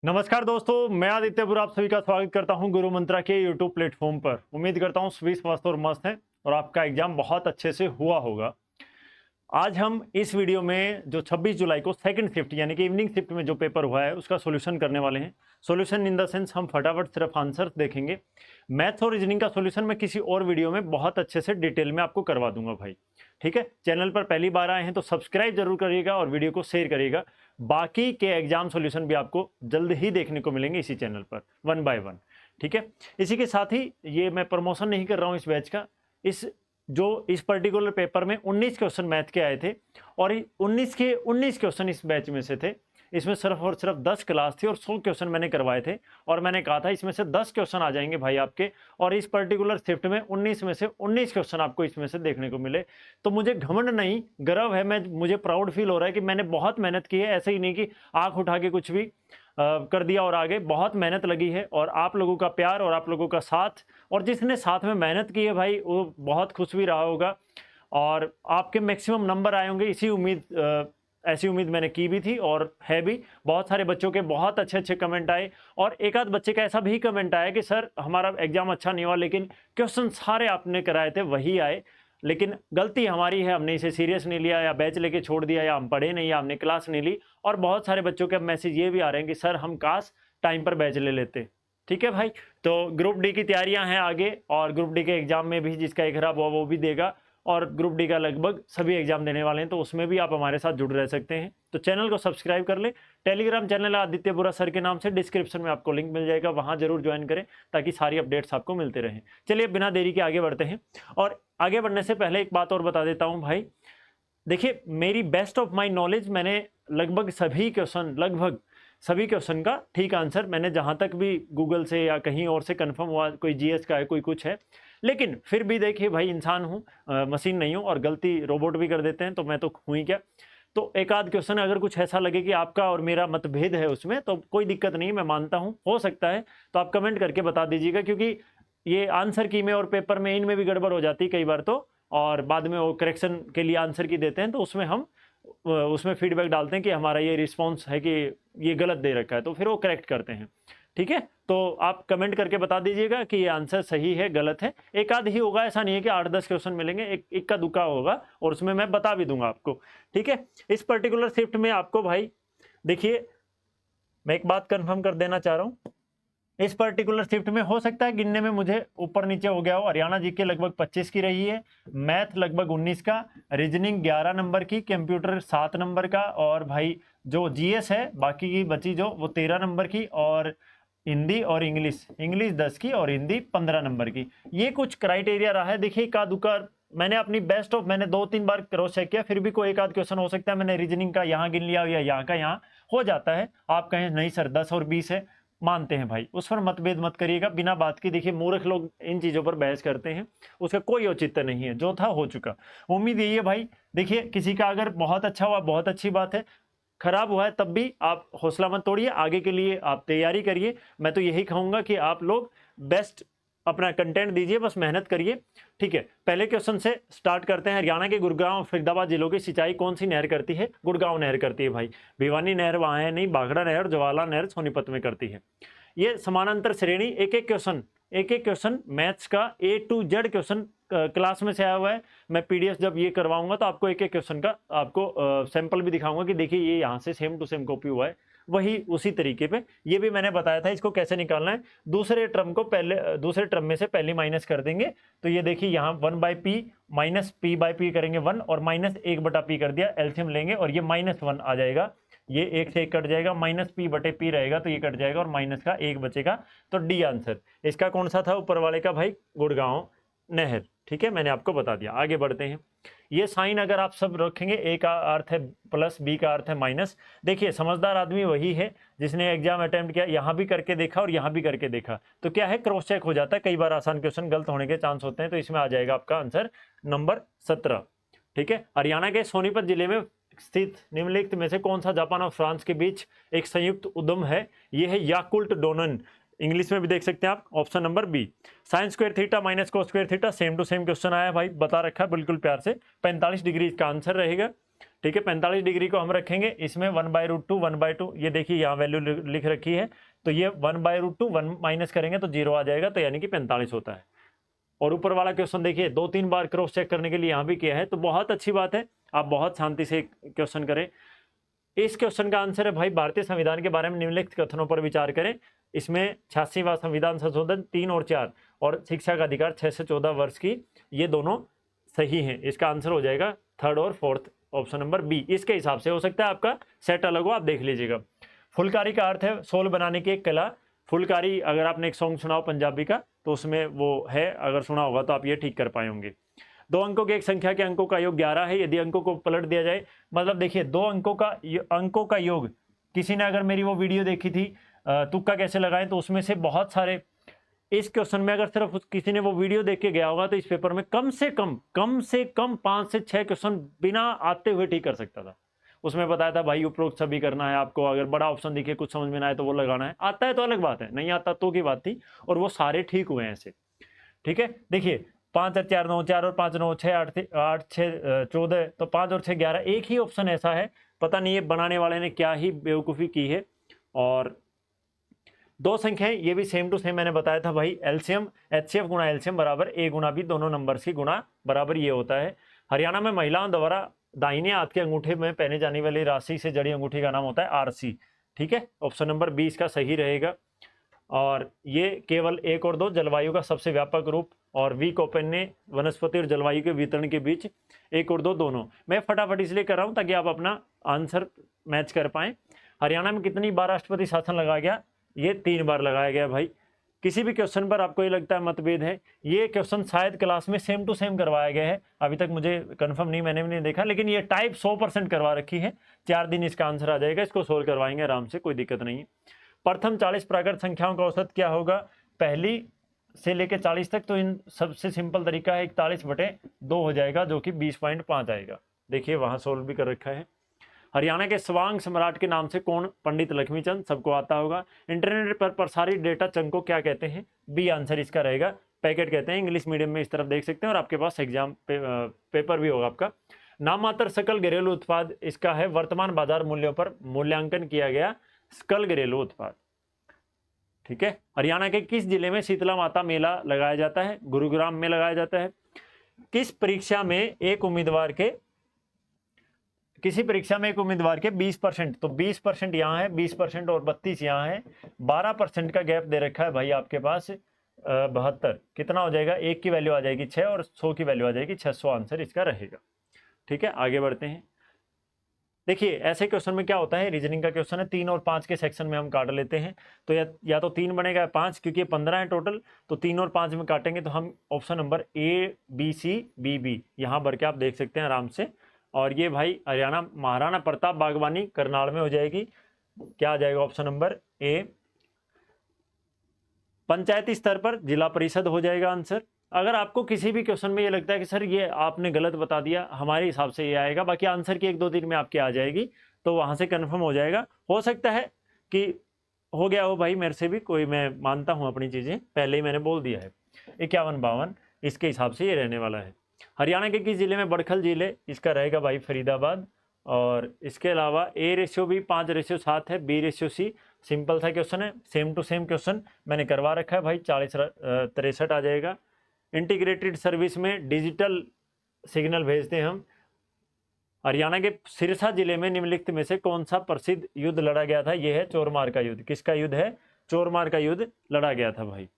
नमस्कार दोस्तों, मैं आदित्य बुरा आप सभी का स्वागत करता हूं गुरु मंत्रा के यूट्यूब प्लेटफॉर्म पर। उम्मीद करता हूं सभी स्वस्थ और मस्त हैं और आपका एग्जाम बहुत अच्छे से हुआ होगा। आज हम इस वीडियो में जो 26 जुलाई को सेकंड शिफ्ट यानी कि इवनिंग शिफ्ट में जो पेपर हुआ है उसका सॉल्यूशन करने वाले हैं। सॉल्यूशन इन द सेंस हम फटाफट सिर्फ आंसर्स देखेंगे। मैथ्स और रीजनिंग का सॉल्यूशन मैं किसी और वीडियो में बहुत अच्छे से डिटेल में आपको करवा दूंगा भाई। ठीक है, चैनल पर पहली बार आए हैं तो सब्सक्राइब जरूर करिएगा और वीडियो को शेयर करिएगा। बाकी के एग्जाम सॉल्यूशन भी आपको जल्द ही देखने को मिलेंगे इसी चैनल पर वन बाय वन। ठीक है, इसी के साथ ही ये मैं प्रमोशन नहीं कर रहा हूँ इस बैच का। इस पर्टिकुलर पेपर में 19 क्वेश्चन मैथ के आए थे और 19 क्वेश्चन इस बैच में से थे। इसमें सिर्फ और सिर्फ 10 क्लास थी और 100 क्वेश्चन मैंने करवाए थे और मैंने कहा था इसमें से 10 क्वेश्चन आ जाएंगे भाई आपके, और इस पर्टिकुलर शिफ्ट में 19 में से 19 क्वेश्चन आपको इसमें से देखने को मिले। तो मुझे घमंड नहीं, गर्व है, मुझे प्राउड फील हो रहा है कि मैंने बहुत मेहनत की है। ऐसे ही नहीं कि आंख उठा के कुछ भी कर दिया और आगे। बहुत मेहनत लगी है और आप लोगों का प्यार और आप लोगों का साथ, और जिसने साथ में मेहनत की है भाई वो बहुत खुश भी रहा होगा और आपके मैक्सिमम नंबर आए होंगे। ऐसी उम्मीद मैंने की भी थी और है भी। बहुत सारे बच्चों के बहुत अच्छे अच्छे कमेंट आए और एक आध बच्चे का ऐसा भी कमेंट आया कि सर हमारा एग्जाम अच्छा नहीं हुआ लेकिन क्वेश्चन सारे आपने कराए थे वही आए, लेकिन गलती हमारी है, हमने इसे सीरियस नहीं लिया या बैच लेके छोड़ दिया या हम पढ़े नहीं या हमने क्लास नहीं ली। और बहुत सारे बच्चों के मैसेज ये भी आ रहे हैं कि सर हम काश टाइम पर बैच ले लेते। ठीक है भाई, तो ग्रुप डी की तैयारियां हैं आगे और ग्रुप डी के एग्जाम में भी जिसका एक खराब हुआ वो भी देगा और ग्रुप डी का लगभग सभी एग्जाम देने वाले हैं, तो उसमें भी आप हमारे साथ जुड़ रह सकते हैं। तो चैनल को सब्सक्राइब कर ले। टेलीग्राम चैनल आदित्य बुरा सर के नाम से डिस्क्रिप्शन में आपको लिंक मिल जाएगा, वहां जरूर ज्वाइन करें ताकि सारी अपडेट्स आपको मिलते रहें। चलिए बिना देरी के आगे बढ़ते हैं और आगे बढ़ने से पहले एक बात और बता देता हूं भाई। देखिए, मेरी बेस्ट ऑफ माई नॉलेज मैंने लगभग सभी क्वेश्चन का ठीक आंसर मैंने जहां तक भी गूगल से या कहीं और से कंफर्म हुआ, कोई जीएस का है कोई कुछ है, लेकिन फिर भी देखिए भाई इंसान हूँ, मशीन नहीं हूँ और गलती रोबोट भी कर देते हैं, तो मैं तो हुई क्या। तो एक आध क्वेश्चन अगर कुछ ऐसा लगे कि आपका और मेरा मतभेद है उसमें तो कोई दिक्कत नहीं, मैं मानता हूँ, हो सकता है तो आप कमेंट करके बता दीजिएगा, क्योंकि ये आंसर की में और पेपर में इनमें भी गड़बड़ हो जाती है कई बार तो, और बाद में वो करेक्शन के लिए आंसर की देते हैं तो उसमें हम उसमें फीडबैक डालते हैं कि हमारा ये रिस्पॉन्स है कि ये गलत दे रखा है, तो फिर वो करेक्ट करते हैं। ठीक है, तो आप कमेंट करके बता दीजिएगा कि ये आंसर सही है गलत है। एक आध ही होगा, ऐसा नहीं है कि 8-10 क्वेश्चन मिलेंगे, एक इक्का दुक्का होगा और उसमें मैं बता भी दूंगा आपको। ठीक है, इस पर्टिकुलर शिफ्ट में आपको भाई देखिए, मैं एक बात कंफर्म कर देना चाह रहा हूँ। इस पर्टिकुलर शिफ्ट में हो सकता है गिनने में मुझे ऊपर नीचे हो गया हो। हरियाणा जीके लगभग 25 की रही है, मैथ लगभग 19 का, रीजनिंग 11 नंबर की, कंप्यूटर 7 नंबर का, और भाई जो जीएस है बाकी की बची जो वो 13 नंबर की, और हिंदी और इंग्लिश 10 की और हिंदी 15 नंबर की। ये कुछ क्राइटेरिया रहा है। देखिए का दुका मैंने अपनी बेस्ट ऑफ मैंने 2-3 बार क्रॉस चेक किया, फिर भी कोई एक आध क्वेश्चन हो सकता है मैंने रीजनिंग का यहाँ गिन लिया या यहाँ का यहाँ हो जाता है। आप कहें नहीं सर 10 और 20 है, मानते हैं भाई, उस पर मतभेद मत करिएगा बिना बात की। देखिए मूर्ख लोग इन चीजों पर बहस करते हैं, उसका कोई औचित्य नहीं है, जो था हो चुका। उम्मीद यही है भाई। देखिए किसी का अगर बहुत अच्छा हुआ बहुत अच्छी बात है, खराब हुआ है तब भी आप हौसला मत तोड़िए, आगे के लिए आप तैयारी करिए। मैं तो यही कहूंगा कि आप लोग बेस्ट अपना कंटेंट दीजिए, बस मेहनत करिए। ठीक है, पहले क्वेश्चन से स्टार्ट करते हैं। हरियाणा के गुड़गांव फरीदाबाद जिलों की सिंचाई कौन सी नहर करती है? गुड़गांव नहर करती है भाई। भिवानी नहर वहां है नहीं, बाघड़ा नहर जवाहरलाल नहर सोनीपत में करती है। ये समानांतर श्रेणी, एक एक क्वेश्चन मैथ्स का A to Z question class में से आया हुआ है। मैं पीडीएफ जब ये करवाऊंगा तो आपको एक एक क्वेश्चन का आपको सैंपल भी दिखाऊंगा कि देखिए ये यहाँ से सेम टू सेम कॉपी हुआ है, वही उसी तरीके पे। ये भी मैंने बताया था इसको कैसे निकालना है। दूसरे टर्म में से पहले माइनस कर देंगे, तो ये देखिए यहाँ 1/p माइनस p/p करेंगे 1 और माइनस 1/p कर दिया, एलसीएम लेंगे और ये -1 आ जाएगा। ये 1 से 1 कट जाएगा, माइनस p/p रहेगा तो ये कट जाएगा और माइनस का 1 बचेगा। तो डी आंसर इसका कौन सा था ऊपर वाले का भाई? गुड़गांव नहर। ठीक है, मैंने आपको बता दिया। आगे बढ़ते हैं। ये साइन अगर आप सब रखेंगे, ए का अर्थ है प्लस, बी का अर्थ है माइनस। देखिए समझदार आदमी वही है जिसने एग्जाम अटेम्प्ट किया, यहाँ भी करके देखा और यहाँ भी करके देखा, तो क्या है क्रॉस चेक हो जाता है। कई बार आसान क्वेश्चन गलत होने के चांस होते हैं, तो इसमें आ जाएगा आपका आंसर नंबर 17। ठीक है, हरियाणा के सोनीपत जिले में स्थित निम्नलिखित में से कौन सा जापान और फ्रांस के बीच एक संयुक्त उद्यम है? यह है याकुल्ट डोनन। इंग्लिश में भी देख सकते हैं आप, option number B. Sine square theta minus cos square theta same to same question आया भाई, बता रखा है बिल्कुल प्यार से। 45 डिग्री इसका आंसर रहेगा। ठीक है। 45 डिग्री को हम रखेंगे इसमें 1/√2 1/2, ये देखिए यहाँ वैल्यू लिख रखी है, तो ये 1/√2 1 माइनस करेंगे तो 0 आ जाएगा, तो यानी कि 45 होता है। और ऊपर वाला क्वेश्चन देखिए 2-3 बार क्रॉस चेक करने के लिए यहाँ भी किया है, तो बहुत अच्छी बात है, आप बहुत शांति से क्वेश्चन करें। इस क्वेश्चन का आंसर है भाई, भारतीय संविधान के बारे में निम्नलिखित कथनों पर विचार करें। इसमें 86वां संविधान संशोधन 3 और 4 और शिक्षा का अधिकार 6 से 14 वर्ष की, ये दोनों सही हैं। इसका आंसर हो जाएगा 3rd और 4th ऑप्शन नंबर बी। इसके हिसाब से हो सकता है आपका सेट अलग हो, आप देख लीजिएगा। फुलकारी का अर्थ है सोल बनाने की एक कला। फुलकारी अगर आपने एक सॉन्ग सुना हो पंजाबी का तो उसमें वो है, अगर सुना होगा तो आप ये ठीक कर पाए होंगे। 2 अंकों की एक संख्या के अंकों का योग 11 है, यदि अंकों को पलट दिया जाए, मतलब देखिए 2 अंकों का योग, किसी ने अगर मेरी वो वीडियो देखी थी तुक्का कैसे लगाएं, तो उसमें से बहुत सारे इस क्वेश्चन में अगर सिर्फ किसी ने वो वीडियो देख के गया होगा तो इस पेपर में कम से कम 5 से 6 क्वेश्चन बिना आते हुए ठीक कर सकता था। उसमें बताया था भाई उपरोक्त सभी करना है आपको, अगर बड़ा ऑप्शन दिखे कुछ समझ में ना आए तो वो लगाना है, आता है तो अलग बात है, नहीं आता तो की बात थी, और वो सारे ठीक हुए हैं ऐसे। ठीक है, देखिए 5 और 4 9, 4 और 5 9, 6 8 6 14, तो 5 और 6 11, एक ही ऑप्शन ऐसा है, पता नहीं ये बनाने वाले ने क्या ही बेवकूफ़ी की है। और 2 संख्याएं ये भी सेम टू सेम मैंने बताया था भाई, एलसीएम HCF गुणा एलसीएम बराबर A गुणा B, दोनों नंबर्स की गुणा बराबर ये होता है। हरियाणा में महिलाओं द्वारा दाहिने हाथ के अंगूठे में पहने जाने वाली राशि से जड़ी अंगूठी का नाम होता है RC। ठीक है, ऑप्शन नंबर 20 का सही रहेगा। और ये केवल 1 और 2 जलवायु का सबसे व्यापक रूप, और वी कोपेन ने वनस्पति और जलवायु के वितरण के बीच 1 और 2 दोनों। मैं फटाफट इसलिए कर रहा हूं ताकि आप अपना आंसर मैच कर पाएं। हरियाणा में कितनी बार राष्ट्रपति शासन लगाया गया? ये 3 बार लगाया गया भाई। किसी भी क्वेश्चन पर आपको ये लगता है मतभेद है, ये क्वेश्चन शायद क्लास में सेम टू सेम करवाया गया है, अभी तक मुझे कंफर्म नहीं, मैंने भी नहीं देखा, लेकिन ये टाइप 100% करवा रखी है। 4 दिन इसका आंसर आ जाएगा, इसको सोल्व करवाएंगे आराम से, कोई दिक्कत नहीं है। प्रथम 40 प्राकृत संख्याओं का औसत क्या होगा? पहली से लेकर 40 तक, तो इन सबसे सिंपल तरीका है 41/2 हो जाएगा, जो कि 20.5 आएगा। देखिए वहां सोल्व भी कर रखा है। हरियाणा के स्वांग सम्राट के नाम से कौन? पंडित लक्ष्मीचंद, सबको आता होगा। इंटरनेट पर प्रसारित डेटा चंक को क्या कहते हैं? बी आंसर इसका रहेगा, पैकेट कहते हैं। इंग्लिश मीडियम में इस तरफ देख सकते हैं, और आपके पास एग्जाम पेपर भी होगा आपका। नाम मात्र सकल घरेलू उत्पाद इसका है, वर्तमान बाजार मूल्यों पर मूल्यांकन किया गया सकल घरेलू उत्पाद। ठीक है, हरियाणा के किस जिले में शीतला माता मेला लगाया जाता है? गुरुग्राम में लगाया जाता है। किसी परीक्षा में एक उम्मीदवार के 20%, तो 20% यहाँ है, 20% और 32 यहाँ है, 12% का गैप दे रखा है भाई आपके पास 72, कितना हो जाएगा? 1 की वैल्यू आ जाएगी 6 और 100 की वैल्यू आ जाएगी 600, आंसर इसका रहेगा। ठीक है, आगे बढ़ते हैं। देखिए ऐसे क्वेश्चन में क्या होता है, रीजनिंग का क्वेश्चन है, 3 और 5 के सेक्शन में हम काट लेते हैं, तो या तो 3 बनेगा या 5, क्योंकि 15 है टोटल, तो 3 और 5 में काटेंगे तो हम option number A B C B B यहाँ भर के आप देख सकते हैं आराम से। और ये भाई हरियाणा महाराणा प्रताप बागवानी करनाल में हो जाएगी, क्या आ जाएगा? Option number A। पंचायती स्तर पर जिला परिषद हो जाएगा आंसर। अगर आपको किसी भी क्वेश्चन में ये लगता है कि सर ये आपने गलत बता दिया, हमारे हिसाब से ये आएगा, बाकी आंसर की 1-2 दिन में आपके आ जाएगी, तो वहां से कंफर्म हो जाएगा। हो सकता है कि हो गया हो भाई मेरे से भी, कोई, मैं मानता हूं अपनी चीजें, पहले ही मैंने बोल दिया है। 51-52 इसके हिसाब से ये रहने वाला है। हरियाणा के किस जिले में बड़खल जिल है? इसका रहेगा भाई फरीदाबाद। और इसके अलावा A भी 5:7 है, B:C, सिंपल सा क्वेश्चन है, सेम टू सेम क्वेश्चन मैंने करवा रखा है भाई, 40-63 आ जाएगा। इंटीग्रेटेड सर्विस में डिजिटल सिग्नल भेजते हैं हम। हरियाणा के सिरसा जिले में निम्नलिखित में से कौन सा प्रसिद्ध युद्ध लड़ा गया था? यह है चोरमार का युद्ध। किसका युद्ध है? चोरमार का युद्ध लड़ा गया था भाई।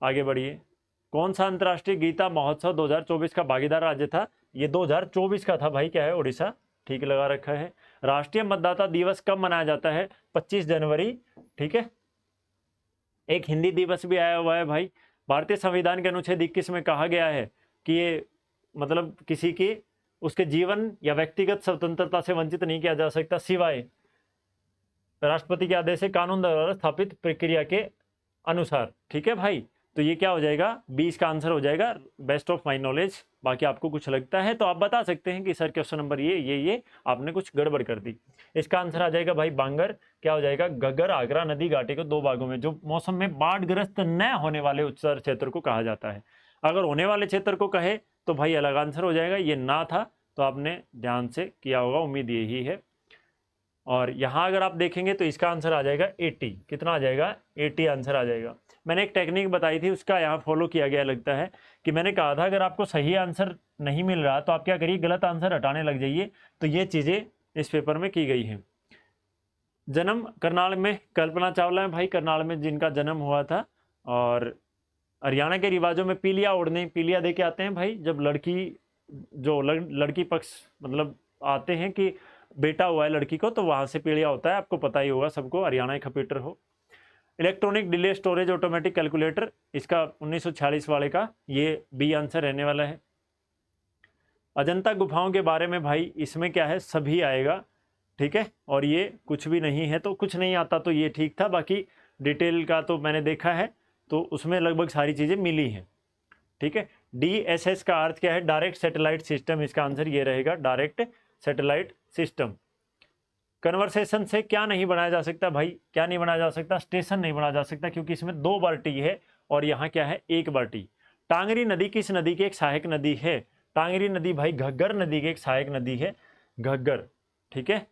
आगे बढ़िए। कौन सा अंतर्राष्ट्रीय गीता महोत्सव 2024 का भागीदार राज्य था? ये 2024 का था भाई, क्या है? उड़ीसा, ठीक लगा रखा है। राष्ट्रीय मतदाता दिवस कब मनाया जाता है? 25 जनवरी। ठीक है, एक हिंदी दिवस भी आया हुआ है भाई। भारतीय संविधान के अनुच्छेद 21 में कहा गया है कि ये मतलब किसी की उसके जीवन या व्यक्तिगत स्वतंत्रता से वंचित नहीं किया जा सकता, सिवाय राष्ट्रपति के आदेश से कानून द्वारा स्थापित प्रक्रिया के अनुसार। ठीक है भाई, तो ये क्या हो जाएगा? 20 का आंसर हो जाएगा, बेस्ट ऑफ माई नॉलेज। बाकी आपको कुछ लगता है तो आप बता सकते हैं कि सर क्वेश्चन नंबर ये आपने कुछ गड़बड़ कर दी। इसका आंसर आ जाएगा भाई बांगर, क्या हो जाएगा? घग्गर आगरा नदी घाटी को 2 भागों में, जो मौसम में बाढ़ग्रस्त न होने वाले उच्चतर क्षेत्र को कहा जाता है। अगर होने वाले क्षेत्र को कहे तो भाई अलग आंसर हो जाएगा, ये ना था तो आपने ध्यान से किया होगा, उम्मीद यही है। और यहाँ अगर आप देखेंगे तो इसका आंसर आ जाएगा 80। कितना आ जाएगा? 80 आंसर आ जाएगा। मैंने एक टेक्निक बताई थी, उसका यहाँ फॉलो किया गया लगता है, कि मैंने कहा था अगर आपको सही आंसर नहीं मिल रहा तो आप क्या करिए, गलत आंसर हटाने लग जाइए। तो ये चीज़ें इस पेपर में की गई हैं। जन्म करनाल में कल्पना चावला है भाई, करनाल में जिनका जन्म हुआ था। और हरियाणा के रिवाजों में पीलिया ओढ़ने, पीलिया दे के आते हैं भाई, जब लड़की पक्ष मतलब आते हैं कि बेटा हुआ है लड़की को, तो वहाँ से पीलिया होता है, आपको पता ही होगा सबको, हरियाणा के खपीटर हो। Electronic delay storage automatic calculator, इसका 1946 वाले का ये बी आंसर रहने वाला है। अजंता गुफाओं के बारे में भाई इसमें क्या है, सभी आएगा, ठीक है। और ये कुछ भी नहीं है तो कुछ नहीं आता तो ये ठीक था, बाकी डिटेल का तो मैंने देखा है तो उसमें लगभग सारी चीज़ें मिली हैं, ठीक है। DSS का अर्थ क्या है? डायरेक्ट सैटेलाइट सिस्टम, इसका आंसर ये रहेगा, डायरेक्ट सैटेलाइट सिस्टम। कन्वर्सेशन से क्या नहीं बनाया जा सकता भाई? क्या नहीं बनाया जा सकता? स्टेशन नहीं बनाया जा सकता, क्योंकि इसमें 2 बार टी है और यहाँ क्या है, 1 बार टी। टांगरी नदी किस नदी की एक सहायक नदी है? टांगरी नदी भाई घग्गर नदी की एक सहायक नदी है, घग्गर, ठीक है।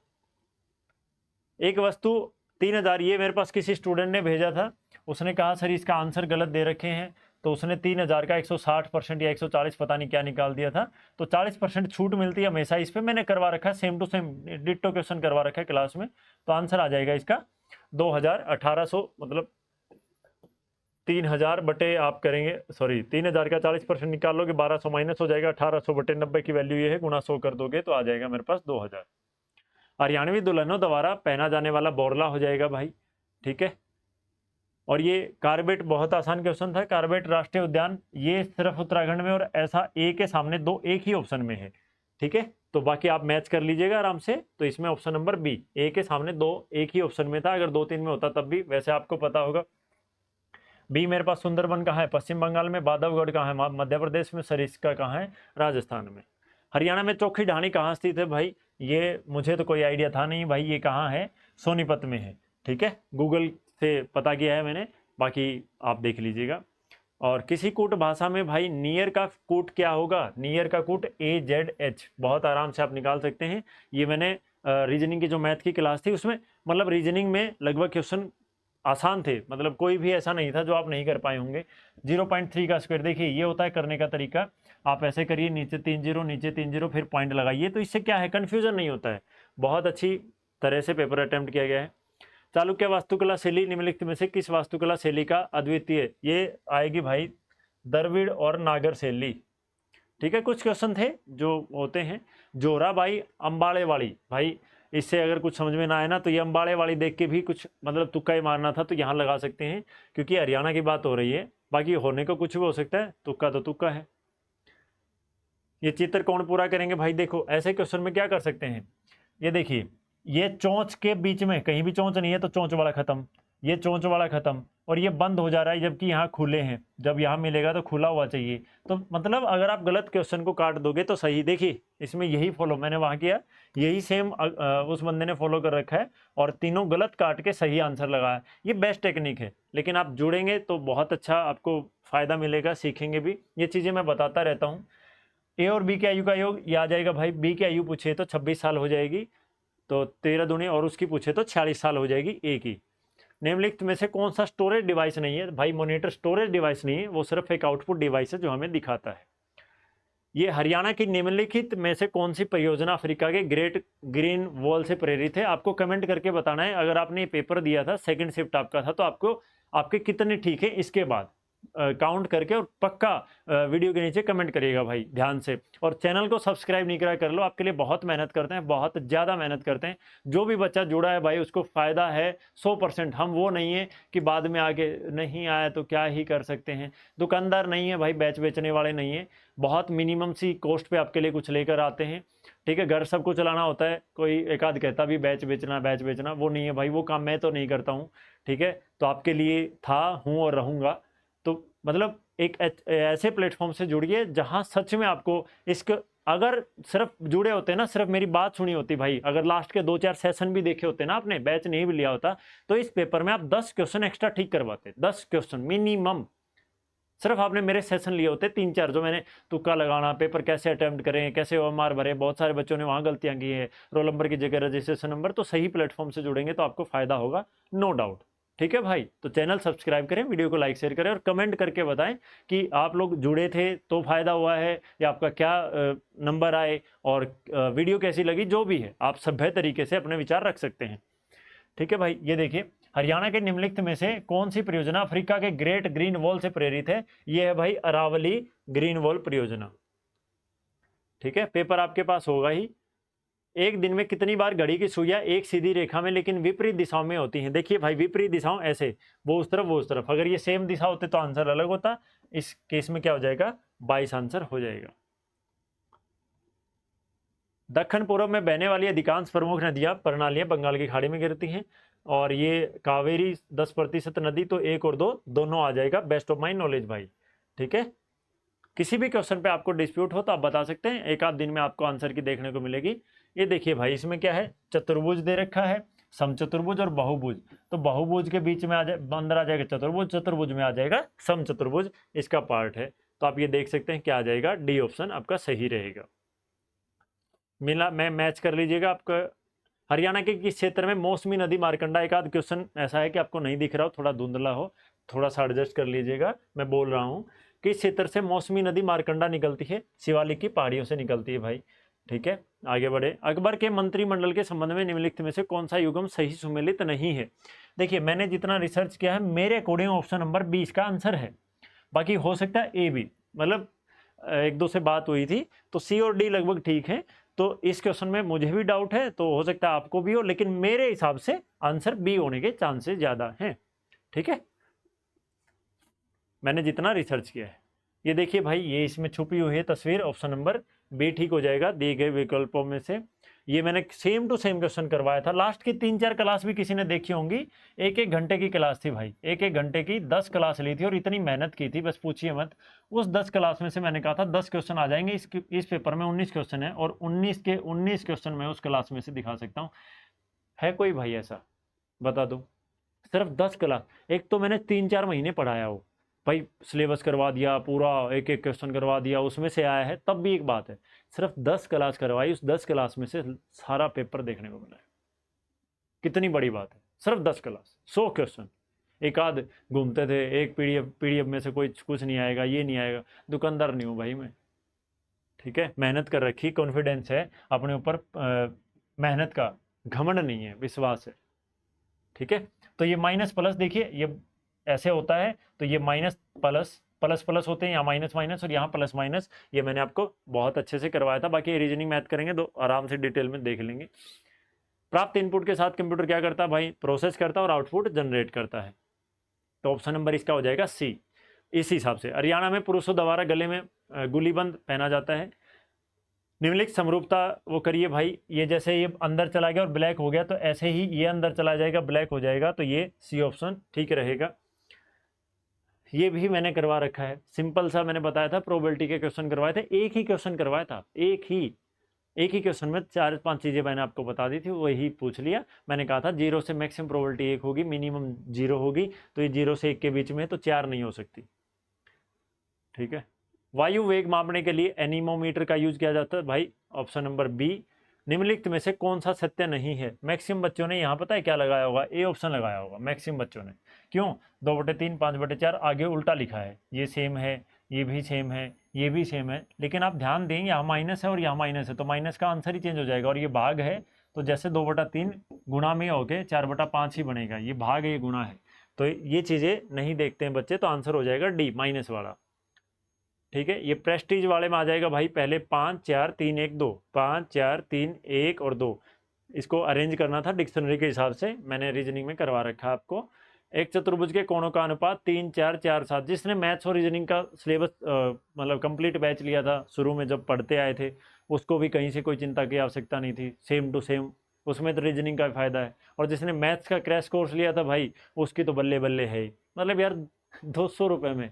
एक वस्तु 3000, ये मेरे पास किसी स्टूडेंट ने भेजा था, उसने कहा सर इसका आंसर गलत दे रखे हैं, तो उसने 3000 का 160% या 140 पता नहीं क्या निकाल दिया था। तो 40% छूट मिलती है हमेशा इस पे, मैंने करवा रखा है, same to same ditto question करवा रखा है क्लास में। तो आंसर आ जाएगा इसका 2000, 1800, मतलब 3000 बटे आप करेंगे, सॉरी 3000 का 40% निकाल लोगे, 1200 माइनस हो जाएगा, 1800 बटे 90 की वैल्यू ये है, गुना 100 कर दोगे तो आ जाएगा मेरे पास 2000। हरियाणवी दुल्हनों द्वारा पहना जाने वाला बोरला हो जाएगा भाई, ठीक है। और ये कार्बेट बहुत आसान क्वेश्चन था। कार्बेट राष्ट्रीय उद्यान ये सिर्फ उत्तराखंड में, और ऐसा ए के सामने 2 एक ही ऑप्शन में है, ठीक है। तो बाकी आप मैच कर लीजिएगा आराम से। तो इसमें ऑप्शन नंबर बी, ए के सामने 2 एक ही ऑप्शन में था, अगर 2-3 में होता तब भी वैसे आपको पता होगा। बी मेरे पास सुंदरबन कहाँ है? पश्चिम बंगाल में। बांधवगढ़ कहाँ है? मध्य प्रदेश में। सरिस्का कहाँ है? राजस्थान में। हरियाणा में चौखी ढाणी कहाँ स्थित है भाई? ये मुझे तो कोई आइडिया था नहीं भाई, ये कहाँ है? सोनीपत में है, ठीक है। गूगल से पता किया है मैंने, बाकी आप देख लीजिएगा। और किसी कूट भाषा में भाई नियर का कूट क्या होगा? नियर का कूट AZH, बहुत आराम से आप निकाल सकते हैं। ये मैंने रीजनिंग की जो मैथ की क्लास थी उसमें, मतलब रीजनिंग में लगभग क्वेश्चन आसान थे, मतलब कोई भी ऐसा नहीं था जो आप नहीं कर पाए होंगे। 0.3 का स्क्वायर, देखिए ये होता है करने का तरीका, आप ऐसे करिए, नीचे 3 0 नीचे 3 0 फिर पॉइंट लगाइए, तो इससे क्या है, कन्फ्यूजन नहीं होता है। बहुत अच्छी तरह से पेपर अटेम्प्ट किया गया है। चालुक्य वास्तुकला शैली निम्नलिखित में से किस वास्तुकला शैली का अद्वितीय? ये आएगी भाई द्रविड़ और नागर शैली, ठीक है। कुछ क्वेश्चन थे जो होते हैं। जोराबाई अंबाड़े वाली, भाई इससे अगर कुछ समझ में ना आए ना तो ये अंबाड़े वाली देख के भी कुछ मतलब तुक्का ही मारना था, तो यहाँ लगा सकते हैं, क्योंकि हरियाणा की बात हो रही है, बाकी होने को कुछ भी हो सकता है, तुक्का तो तुक्का है। ये चित्र कौन पूरा करेंगे भाई? देखो ऐसे क्वेश्चन में क्या कर सकते हैं, ये देखिए, ये चोंच के बीच में कहीं भी चोंच नहीं है तो चोंच वाला खत्म, ये चोंच वाला खत्म, और ये बंद हो जा रहा है जबकि यहाँ खुले हैं, जब यहाँ मिलेगा तो खुला हुआ चाहिए। तो मतलब अगर आप गलत क्वेश्चन को काट दोगे तो सही, देखिए इसमें यही फॉलो मैंने वहाँ किया, यही सेम उस बंदे ने फॉलो कर रखा है, और तीनों गलत काट के सही आंसर लगाया। ये बेस्ट टेक्निक है, लेकिन आप जुड़ेंगे तो बहुत अच्छा आपको फ़ायदा मिलेगा, सीखेंगे भी। ये चीज़ें मैं बताता रहता हूँ। ए और बी के आयु का योग, ये आ जाएगा भाई, बी की आयु पूछे तो 26 साल हो जाएगी, तो 13 दूनी, और उसकी पूछे तो 46 साल हो जाएगी ए की। निम्नलिखित में से कौन सा स्टोरेज डिवाइस नहीं है भाई? मॉनिटर स्टोरेज डिवाइस नहीं है, वो सिर्फ एक आउटपुट डिवाइस है जो हमें दिखाता है। ये हरियाणा की निम्नलिखित में से कौन सी परियोजना अफ्रीका के ग्रेट ग्रीन वॉल से प्रेरित है? आपको कमेंट करके बताना है। अगर आपने ये पेपर दिया था, सेकंड शिफ्ट आपका था, तो आपको आपके कितने ठीक है इसके बाद काउंट करके, और पक्का वीडियो के नीचे कमेंट करिएगा भाई ध्यान से। और चैनल को सब्सक्राइब नहीं करा कर लो, आपके लिए बहुत मेहनत करते हैं, बहुत ज़्यादा मेहनत करते हैं। जो भी बच्चा जुड़ा है भाई उसको फ़ायदा है 100%। हम वो नहीं है कि बाद में आगे नहीं आया तो क्या ही कर सकते हैं। दुकानदार नहीं है भाई, बैच बेचने वाले नहीं है, बहुत मिनिमम सी कॉस्ट पे आपके लिए कुछ लेकर आते हैं, ठीक है। घर सबको चलाना होता है, कोई एक आध कहता भी बैच बेचना, वो नहीं है भाई, वो काम मैं तो नहीं करता हूँ, ठीक है। तो आपके लिए था, हूँ और रहूँगा। तो मतलब एक ऐसे प्लेटफॉर्म से जुड़िए जहां सच में आपको इसके, अगर सिर्फ जुड़े होते ना, सिर्फ मेरी बात सुनी होती भाई, अगर लास्ट के 2-4 सेशन भी देखे होते ना आपने, बैच नहीं भी लिया होता, तो इस पेपर में आप 10 क्वेश्चन एक्स्ट्रा ठीक करवाते, 10 क्वेश्चन मिनिमम, सिर्फ आपने मेरे सेशन लिए होते 3-4, जो मैंने तुक्का लगाना, पेपर कैसे अटेम्प्ट करें, कैसे ओएमआर भरे, बहुत सारे बच्चों ने वहाँ गलतियाँ की है, रोल नंबर की जगह रजिस्ट्रेशन नंबर। तो सही प्लेटफॉर्म से जुड़ेंगे तो आपको फायदा होगा, नो डाउट। ठीक है भाई, तो चैनल सब्सक्राइब करें, वीडियो को लाइक शेयर करें और कमेंट करके बताएं कि आप लोग जुड़े थे तो फायदा हुआ है या आपका क्या नंबर आए और वीडियो कैसी लगी। जो भी है आप सभ्य तरीके से अपने विचार रख सकते हैं। ठीक है भाई, ये देखिए, हरियाणा के निम्नलिखित में से कौन सी परियोजना अफ्रीका के ग्रेट ग्रीन वॉल से प्रेरित है? ये है भाई अरावली ग्रीन वॉल परियोजना। ठीक है, पेपर आपके पास होगा ही। एक दिन में कितनी बार घड़ी की सुइयां एक सीधी रेखा में लेकिन विपरीत दिशाओं में होती हैं? देखिए भाई, विपरीत दिशाओं ऐसे, वो उस तरफ वो उस तरफ। अगर ये सेम दिशा होते तो आंसर अलग होता। इस केस में क्या हो जाएगा? 22 आंसर हो जाएगा। दक्षिण पूर्व में बहने वाली अधिकांश प्रमुख नदियां प्रणालियां बंगाल की खाड़ी में गिरती हैं और ये कावेरी 10% नदी, तो 1 और 2 दोनों आ जाएगा। बेस्ट ऑफ माई नॉलेज भाई। ठीक है, किसी भी क्वेश्चन पे आपको डिस्प्यूट हो तो आप बता सकते हैं, एक आध दिन में आपको आंसर की देखने को मिलेगी। ये देखिए भाई, इसमें क्या है? चतुर्भुज दे रखा है, समचतुर्भुज और बहुभुज। तो बहुभुज के बीच में आ जाए, अंदर आ जाएगा चतुर्भुज, चतुर्भुज में आ जाएगा समचतुर्भुज, इसका पार्ट है। तो आप ये देख सकते हैं क्या आ जाएगा, डी ऑप्शन आपका सही रहेगा। मिला, मैं मैच कर लीजिएगा आपका। हरियाणा के किस क्षेत्र में मौसमी नदी मारकंडा? एक आध क्वेश्चन ऐसा है कि आपको नहीं दिख रहा हो, थोड़ा धुंधला हो, थोड़ा सा एडजस्ट कर लीजिएगा। मैं बोल रहा हूँ किस क्षेत्र से मौसमी नदी मारकंडा निकलती है? शिवालिक की पहाड़ियों से निकलती है भाई। ठीक है, आगे बढ़े। अकबर के मंत्रिमंडल के संबंध में निम्नलिखित में से कौन सा युग्म सही सुमेलित नहीं है? देखिए, मैंने जितना रिसर्च किया है, मेरे अकॉर्डिंग ऑप्शन नंबर 20 का आंसर है। बाकी हो सकता है ए भी, मतलब एक दो से बात हुई थी, तो सी और डी लगभग ठीक है। तो इस क्वेश्चन में मुझे भी डाउट है, तो हो सकता है आपको भी हो, लेकिन मेरे हिसाब से आंसर बी होने के चांसेस ज्यादा हैं। ठीक है, मैंने जितना रिसर्च किया है। ये देखिए भाई, ये इसमें छुपी हुई है तस्वीर, ऑप्शन नंबर बी ठीक हो जाएगा दिए गए विकल्पों में से। ये मैंने सेम टू सेम क्वेश्चन करवाया था। लास्ट की 3-4 क्लास भी किसी ने देखी होंगी, 1-1 घंटे की क्लास थी भाई, 1-1 घंटे की 10 क्लास ली थी और इतनी मेहनत की थी, बस पूछिए मत। उस 10 क्लास में से मैंने कहा था 10 क्वेश्चन आ जाएंगे। इस पेपर में 19 क्वेश्चन है और 19 के 19 क्वेश्चन मैं उस क्लास में से दिखा सकता हूँ। है कोई भाई ऐसा? बता दो। सिर्फ 10 क्लास, एक तो मैंने 3-4 महीने पढ़ाया हो भाई, सिलेबस करवा दिया पूरा, एक एक क्वेश्चन करवा दिया, उसमें से आया है तब भी एक बात है। सिर्फ 10 क्लास करवाई, उस 10 क्लास में से सारा पेपर देखने को मिला है। कितनी बड़ी बात है, सिर्फ 10 क्लास, 100 क्वेश्चन। एक आध घूमते थे, एक पीडीएफ में से कोई कुछ नहीं आएगा, ये नहीं आएगा। दुकानदार नहीं हूँ भाई मैं। ठीक है, मेहनत कर रखी, कॉन्फिडेंस है अपने ऊपर, मेहनत का घमंड नहीं है, विश्वास है। ठीक है, तो ये माइनस प्लस, देखिए ये ऐसे होता है, तो ये माइनस प्लस, प्लस प्लस होते हैं, यहाँ माइनस माइनस और यहाँ प्लस माइनस। ये मैंने आपको बहुत अच्छे से करवाया था। बाकी रीजनिंग मैथ करेंगे तो आराम से डिटेल में देख लेंगे। प्राप्त इनपुट के साथ कंप्यूटर क्या करता है भाई? प्रोसेस करता है और आउटपुट जनरेट करता है। तो ऑप्शन नंबर इसका हो जाएगा सी। इस हिसाब से हरियाणा में पुरुषों द्वारा गले में गुलीबंद पहना जाता है। निम्नलिखित समरूपता वो करिए भाई। ये जैसे ये अंदर चला गया और ब्लैक हो गया, तो ऐसे ही ये अंदर चला जाएगा, ब्लैक हो जाएगा, तो ये सी ऑप्शन ठीक रहेगा। ये भी मैंने करवा रखा है, सिंपल सा मैंने बताया था, प्रोबेबिलिटी के क्वेश्चन करवाए थे, एक ही क्वेश्चन करवाया था, एक ही क्वेश्चन में 4-5 चीजें मैंने आपको बता दी थी, वही पूछ लिया। मैंने कहा था 0 से मैक्सिमम प्रोबेबिलिटी 1 होगी, मिनिमम 0 होगी, तो ये 0 से 1 के बीच में है, तो 4 नहीं हो सकती। ठीक है, वायु वेग मापने के लिए एनीमोमीटर का यूज किया जाता है भाई, ऑप्शन नंबर बी। निम्नलिखित में से कौन सा सत्य नहीं है? मैक्सिमम बच्चों ने यहाँ पता है क्या लगाया होगा? ए ऑप्शन लगाया होगा मैक्सिमम बच्चों ने। क्यों? 2/3 5/4 आगे उल्टा लिखा है, ये सेम है, ये भी सेम है, ये भी सेम है, लेकिन आप ध्यान दें यहाँ माइनस है और यहाँ माइनस है, तो माइनस का आंसर ही चेंज हो जाएगा। और ये भाग है, तो जैसे 2/3 गुणा में होके 4/5 ही बनेगा, ये भाग है, ये गुणा है, तो ये चीज़ें नहीं देखते हैं बच्चे, तो आंसर हो जाएगा डी माइनस वाला। ठीक है, ये प्रेस्टीज वाले में आ जाएगा भाई, पहले 5 4 3 1 2, 5 4 3 1 और 2, इसको अरेंज करना था डिक्शनरी के हिसाब से, मैंने रीजनिंग में करवा रखा है आपको। एक चतुर्भुज के कोणों का अनुपात 3 4 4 7। जिसने मैथ्स और रीजनिंग का सिलेबस मतलब कंप्लीट बैच लिया था शुरू में जब पढ़ते आए थे, उसको भी कहीं से कोई चिंता की आवश्यकता नहीं थी, सेम टू सेम, उसमें तो रीजनिंग का फायदा है। और जिसने मैथ्स का क्रैश कोर्स लिया था भाई, उसकी तो बल्ले बल्ले है ही। मतलब यार 200 रुपये में,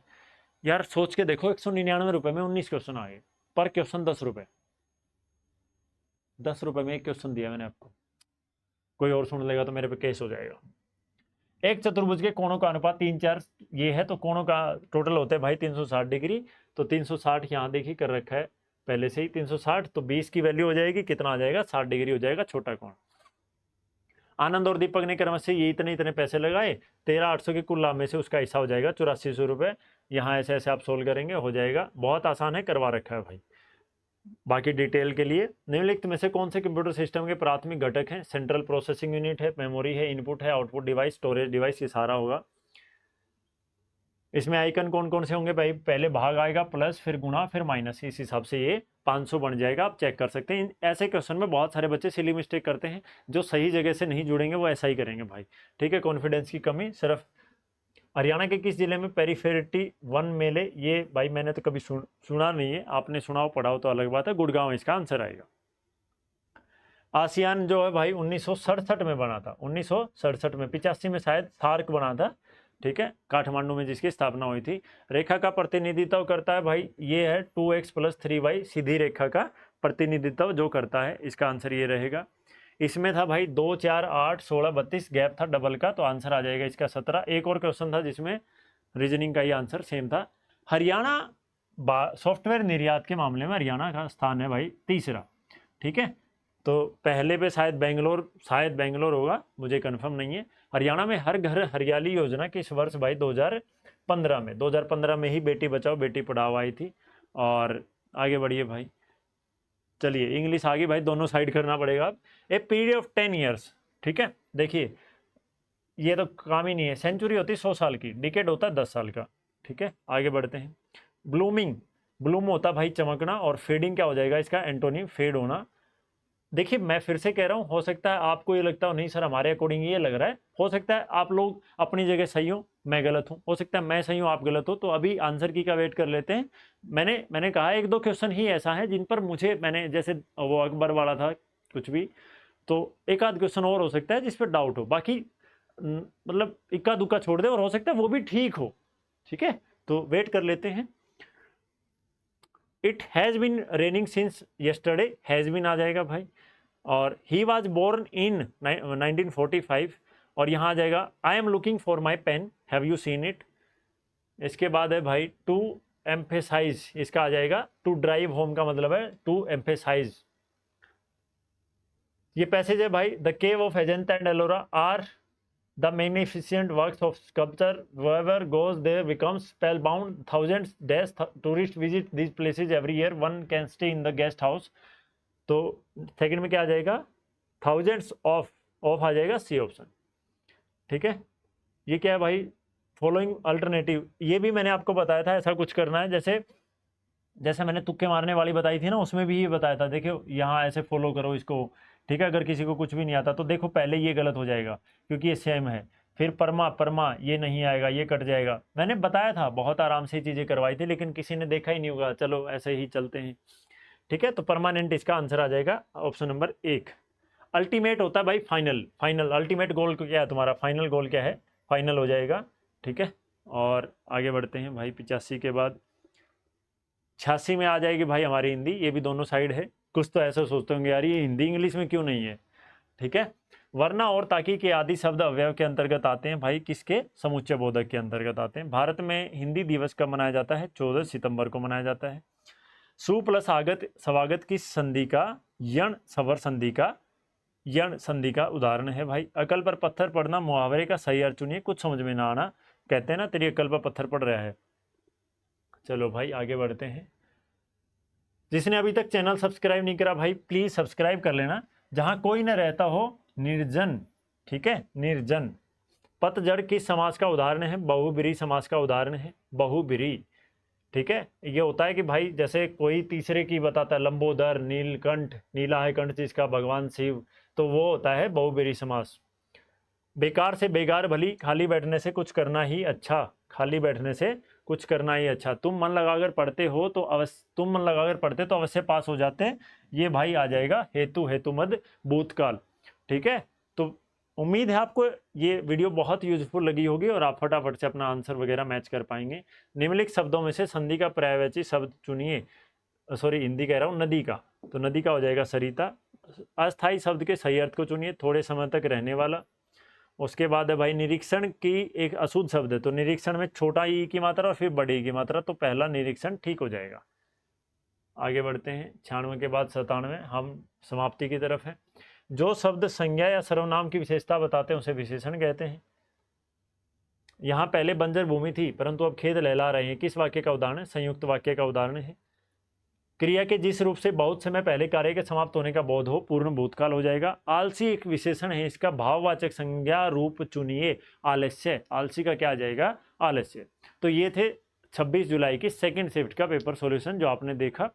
यार सोच के देखो, 199 रुपये में 19 क्वेश्चन आ गए, पर क्वेश्चन 10 रुपये, 10 रुपये में एक क्वेश्चन दिया मैंने आपको। कोई और सुन लेगा तो मेरे पे केस हो जाएगा। एक चतुर्भुज के कोणों का अनुपात 3 4 ये है, तो कोणों का टोटल होते हैं भाई 360 डिग्री। तो 360 यहाँ देखिए कर रखा है पहले से ही 360, तो 20 की वैल्यू हो जाएगी, कितना आ जाएगा 60 डिग्री हो जाएगा छोटा कोण। आनंद और दीपक ने क्रम से ये इतने इतने पैसे लगाए, 13,800 के कुल लाभ में से उसका हिस्सा हो जाएगा 8400 रुपये। यहाँ ऐसे ऐसे आप सोल्व करेंगे, हो जाएगा, बहुत आसान है, करवा रखा है भाई। बाकी डिटेल के लिए निम्नलिखित में से कौन से कंप्यूटर सिस्टम के प्राथमिक घटक हैं? सेंट्रल प्रोसेसिंग यूनिट है, मेमोरी है, इनपुट है, आउटपुट डिवाइस, स्टोरेज डिवाइस, ये सारा होगा। इसमें आइकन कौन कौन से होंगे भाई? पहले भाग आएगा, प्लस, फिर गुणा, फिर माइनस, इस हिसाब से ये 500 बन जाएगा। आप चेक कर सकते हैं। ऐसे क्वेश्चन में बहुत सारे बच्चे सिली मिस्टेक करते हैं, जो सही जगह से नहीं जुड़ेंगे वो ऐसा ही करेंगे भाई, ठीक है। कॉन्फिडेंस की कमी। सिर्फ हरियाणा के किस जिले में पेरीफेरिटी वन मेले? ये भाई मैंने तो कभी सुना नहीं है, आपने सुना हो पढ़ा हो तो अलग बात है। गुड़गांव इसका आंसर आएगा। आसियान जो है भाई 1967 में बना था, 1967 में। 85 में शायद सार्क बना था, ठीक है, काठमांडू में जिसकी स्थापना हुई थी। रेखा का प्रतिनिधित्व करता है भाई, ये है 2x + 3y, सीधी रेखा का प्रतिनिधित्व जो करता है, इसका आंसर ये रहेगा। इसमें था भाई 2 4 8 16 32 गैप था डबल का, तो आंसर आ जाएगा इसका 17। एक और क्वेश्चन था जिसमें रीजनिंग का ही आंसर सेम था। हरियाणा सॉफ्टवेयर निर्यात के मामले में हरियाणा का स्थान है भाई तीसरा, ठीक है। तो पहले पे शायद बेंगलोर होगा, मुझे कंफर्म नहीं है। हरियाणा में हर घर हरियाली योजना किस वर्ष भाई? 2015 में ही बेटी बचाओ बेटी पढ़ाओ आई थी। और आगे बढ़िए भाई, चलिए इंग्लिश आ गई भाई, दोनों साइड करना पड़ेगा अब। ए पीरियड ऑफ 10 ईयर्स, ठीक है। देखिए ये तो काम ही नहीं है, सेंचुरी होती 100 साल की, डिकेड होता है 10 साल का, ठीक है। आगे बढ़ते हैं। ब्लूम होता भाई चमकना, और फेडिंग क्या हो जाएगा इसका? एंटोनिम, फेड होना। देखिए मैं फिर से कह रहा हूँ, हो सकता है आपको ये लगता हो नहीं सर हमारे अकॉर्डिंग ये लग रहा है, हो सकता है आप लोग अपनी जगह सही हो, मैं गलत हूँ, हो सकता है मैं सही हूँ आप गलत हो। तो अभी आंसर की का वेट कर लेते हैं। मैंने कहा एक दो क्वेश्चन ही ऐसा है जिन पर मुझे, मैंने जैसे वो अकबर वाला था कुछ भी, तो एक आध क्वेश्चन और हो सकता है जिस पर डाउट हो, बाकी मतलब इक्का दुक्का छोड़ दे, और हो सकता है वो भी ठीक हो, ठीक है। तो वेट कर लेते हैं। It has been raining since yesterday, has been आ जाएगा भाई। और ही वॉज बोर्न इन 1945, और यहाँ आ जाएगा I am looking for my pen, have you seen it. इसके बाद है भाई टू एम्फेसाइज, इसका आ जाएगा टू ड्राइव होम का मतलब है टू एम्फेसाइज। ये पैसेज है भाई, the cave of Ajanta and Ellora are the magnificent works of sculpture, whoever goes there becomes spellbound, thousands days tourists visit these places every year, one can stay in the guest house। तो second में क्या आ जाएगा? thousands of आ जाएगा C option, ठीक है। ये क्या है भाई? फॉलोइंग अल्टरनेटिव, ये भी मैंने आपको बताया था ऐसा कुछ करना है, जैसे मैंने तुक्के मारने वाली बताई थी ना, उसमें भी ये बताया था, देखो यहाँ ऐसे फॉलो करो इसको, ठीक है। अगर किसी को कुछ भी नहीं आता तो देखो पहले ये गलत हो जाएगा क्योंकि ये सेम है, फिर परमा ये नहीं आएगा, ये कट जाएगा। मैंने बताया था, बहुत आराम से चीज़ें करवाई थी, लेकिन किसी ने देखा ही नहीं होगा, चलो ऐसे ही चलते हैं, ठीक है। तो परमानेंट इसका आंसर आ जाएगा ऑप्शन नंबर 1। अल्टीमेट होता है भाई फाइनल, अल्टीमेट गोल क्या है तुम्हारा? फाइनल गोल क्या है? फाइनल हो जाएगा, ठीक है। और आगे बढ़ते हैं भाई, 85 के बाद 86 में आ जाएगी भाई हमारी हिंदी। ये भी दोनों साइड है, कुछ तो ऐसा सोचते होंगे यार ये हिंदी इंग्लिश में क्यों नहीं है, ठीक है। वरना और ताकि के आदि शब्द अवयव के अंतर्गत आते हैं भाई, किसके? समुच्चय बोधक के अंतर्गत आते हैं। भारत में हिंदी दिवस कब मनाया जाता है? 14 सितंबर को मनाया जाता है। सु प्लस आगत स्वागत किस संधि का? यण सवर संधि का, यण संधि का उदाहरण है भाई। अकल पर पत्थर पड़ना मुहावरे का सही अर्थ चुनिए, कुछ समझ में ना आना, कहते हैं ना तेरी अकल पर पत्थर पड़ रहा है। चलो भाई आगे बढ़ते हैं। जिसने अभी तक चैनल सब्सक्राइब नहीं करा भाई प्लीज सब्सक्राइब कर लेना। जहां कोई न रहता हो, निर्जन, ठीक है, निर्जन। पतझड़ किस समास का उदाहरण है? बहुब्रीहि समास का उदाहरण है, बहुब्रीहि, ठीक है। ये होता है कि भाई जैसे कोई तीसरे की बताता है, लंबोदर, नीलकंठ, नीला है कंठ जिसका भगवान शिव, तो वो होता है बहुब्रीहि समास। बेकार से बेगार भली, खाली बैठने से कुछ करना ही अच्छा, खाली बैठने से कुछ करना ही अच्छा। तुम मन लगाकर पढ़ते हो तो अवश्य पास हो जाते हैं, ये भाई आ जाएगा हेतु मद भूतकाल, ठीक है। तो उम्मीद है आपको ये वीडियो बहुत यूजफुल लगी होगी और आप फटाफट से अपना आंसर वगैरह मैच कर पाएंगे। निम्नलिखित शब्दों में से संधि का पर्यायवाची शब्द चुनिए, सॉरी हिंदी कह रहा हूँ, नदी का, तो नदी का हो जाएगा सरिता। अस्थाई शब्द के सही अर्थ को चुनिए, थोड़े समय तक रहने वाला। उसके बाद है भाई निरीक्षण की एक अशुद्ध शब्द है, तो निरीक्षण में छोटा ई की मात्रा और फिर बड़ी ई की मात्रा, तो पहला निरीक्षण ठीक हो जाएगा। आगे बढ़ते हैं, 96 के बाद 97, हम समाप्ति की तरफ है। जो शब्द संज्ञा या सर्वनाम की विशेषता बताते हैं उसे विशेषण कहते हैं। यहाँ पहले बंजर भूमि थी परंतु अब खेत लहला रहे हैं, किस वाक्य का उदाहरण है? संयुक्त वाक्य का उदाहरण है। क्रिया के जिस रूप से बहुत समय पहले कार्य के समाप्त होने का बोध हो, पूर्ण भूतकाल हो जाएगा। आलसी एक विशेषण है, इसका भाववाचक संज्ञा रूप चुनिए। आलस्य, आलसी का क्या आ जाएगा? आलस्य। तो ये थे 26 जुलाई की सेकंड शिफ्ट का पेपर सॉल्यूशन जो आपने देखा।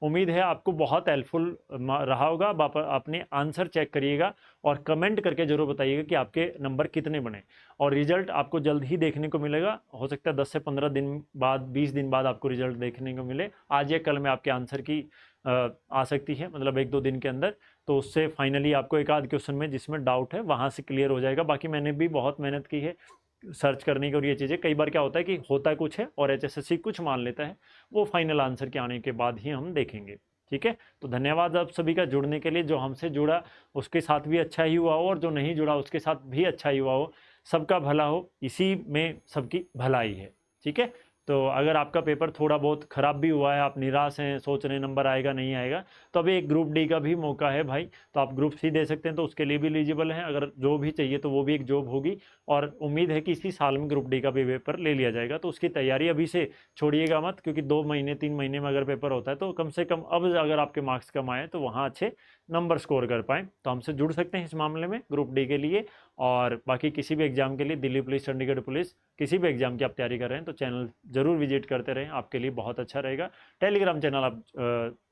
उम्मीद है आपको बहुत हेल्पफुल रहा होगा। आप अपने आंसर चेक करिएगा और कमेंट करके जरूर बताइएगा कि आपके नंबर कितने बने, और रिजल्ट आपको जल्द ही देखने को मिलेगा। हो सकता है 10 से 15 दिन बाद, 20 दिन बाद आपको रिजल्ट देखने को मिले। आज या कल में आपके आंसर की आ सकती है, मतलब 1-2 दिन के अंदर। तो उससे फाइनली आपको एक आध क्वेश्चन में जिसमें डाउट है वहाँ से क्लियर हो जाएगा। बाकी मैंने भी बहुत मेहनत की है सर्च करने की, और ये चीज़ें कई बार क्या होता है कि होता कुछ है और HSSC कुछ मान लेता है, वो फाइनल आंसर के आने के बाद ही हम देखेंगे। ठीक है, तो धन्यवाद आप सभी का जुड़ने के लिए। जो हमसे जुड़ा उसके साथ भी अच्छा ही हुआ हो, और जो नहीं जुड़ा उसके साथ भी अच्छा ही हुआ हो। सबका भला हो, इसी में सबकी भलाई है। ठीक है, तो अगर आपका पेपर थोड़ा बहुत ख़राब भी हुआ है, आप निराश हैं, सोच रहे नंबर आएगा नहीं आएगा, तो अभी एक ग्रुप डी का भी मौका है भाई। तो आप ग्रुप सी दे सकते हैं, तो उसके लिए भी एलिजिबल हैं। अगर जो भी चाहिए तो वो भी एक जॉब होगी, और उम्मीद है कि इसी साल में ग्रुप डी का भी पेपर ले लिया जाएगा। तो उसकी तैयारी अभी से छोड़िएगा मत, क्योंकि 2 महीने 3 महीने में अगर पेपर होता है तो कम से कम अब अगर आपके मार्क्स कम आए तो वहाँ अच्छे नंबर स्कोर कर पाएँ। तो हमसे जुड़ सकते हैं इस मामले में ग्रुप डी के लिए। और बाकी किसी भी एग्जाम के लिए, दिल्ली पुलिस, चंडीगढ़ पुलिस, किसी भी एग्जाम की आप तैयारी कर रहे हैं तो चैनल जरूर विजिट करते रहें, आपके लिए बहुत अच्छा रहेगा। टेलीग्राम चैनल आप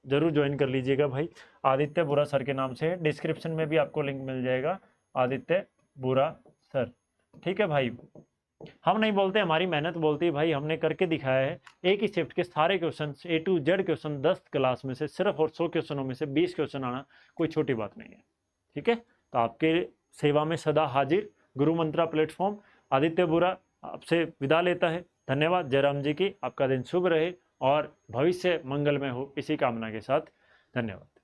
जरूर ज्वाइन कर लीजिएगा भाई, आदित्य बुरा सर के नाम से है। डिस्क्रिप्शन में भी आपको लिंक मिल जाएगा, आदित्य बुरा सर। ठीक है भाई, हम नहीं बोलते, हमारी मेहनत बोलती है भाई। हमने करके दिखाया है, एक ही शिफ्ट के सारे question A to Z question 10 class में से सिर्फ और 100 क्वेश्चनों में से 20 क्वेश्चन आना कोई छोटी बात नहीं है। ठीक है, तो आपके सेवा में सदा हाजिर गुरु मंत्रा प्लेटफॉर्म। आदित्य बुरा आपसे विदा लेता है। धन्यवाद। जयराम जी की, आपका दिन शुभ रहे और भविष्य मंगलमय हो, इसी कामना के साथ धन्यवाद।